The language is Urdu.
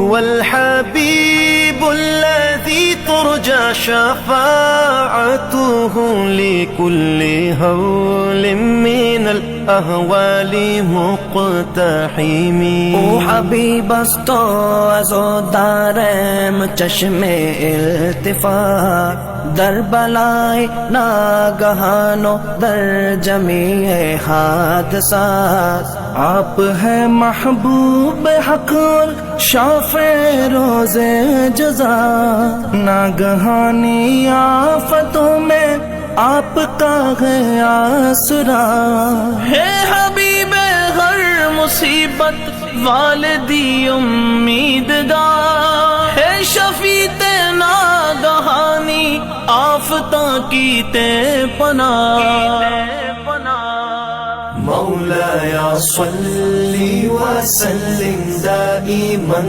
هو الحبيب الذي ترجى شفاعته لكل هول من الأهوال مقتحم. او حبیب است تو از و دارم چشم التفات، در بلای ناگہان و در جمیع حادثات. آپ ہے محبوب حق اور شافع روز جزا، ناگہانی آفتوں میں آپ کا ہے آسرا. ہے حبیب ہر مصیبت والدی امیدگار، ہے شفیع ناگہانی آفتاں کی تے پناہ. مولایا صلی وسلم دائما